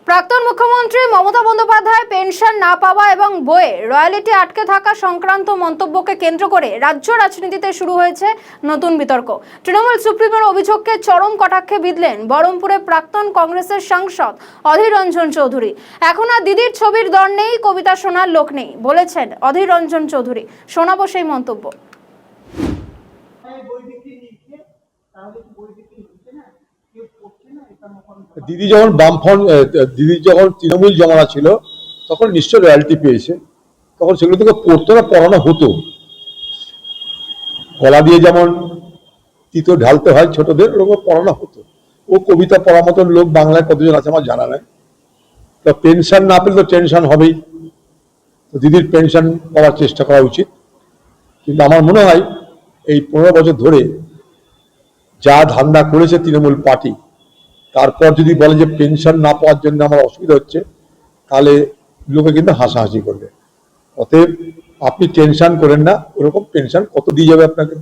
প্রাক্তন মুখ্যমন্ত্রী মমতা বন্দ্যোপাধ্যায় পেনশন না পাওয়া এবং বইয়ে রয়্যালিটি আটকে থাকা সংক্রান্ত মন্তব্যকে কেন্দ্র করে রাজ্য রাজনীতিতে শুরু হয়েছে নতুন বিতর্ক। তৃণমূল সুপ্রিমোর অভিযোগকে চরম কটাক্ষে বিঁধলেন বহরমপুরে প্রাক্তন কংগ্রেসের সাংসদ অধীর রঞ্জন চৌধুরী। এখন আর দিদির ছবির দর নেই, কবিতা শোনার লোক নেই বলেছেন অধীর রঞ্জন চৌধুরী। শোনাবো সেই মন্তব্য। দিদি যখন বামফ্রন্ট দিদি যখন তৃণমূল জমানা ছিল তখন নিশ্চয় রয়্যালটি পেয়েছে, তখন সেগুলো থেকে পড়তো না, পড়ানো হতো। গলা দিয়ে যেমন তিতো ঢালতে হয় ছোটদের, ওরকম পড়ানো হতো। ও কবিতা পড়ার মতন লোক বাংলায় কতজন আছে আমার জানা নাই। তো পেনশন না পেলে তো টেনশন হবেই, তো দিদির পেনশন পাওয়ার চেষ্টা করা উচিত। কিন্তু আমার মনে হয় এই 15 বছর ধরে যা ধান্দা করেছে তৃণমূল পার্টি, তারপর যদি বলে যে পেনশন না পাওয়ার জন্য আমার অসুবিধা হচ্ছে, তাহলে লোকে কিন্তু হাসাহাসি করবে। অতএব আপনি টেনশন করেন না, ওরকম পেনশন কত দিয়ে যাবে আপনাকে।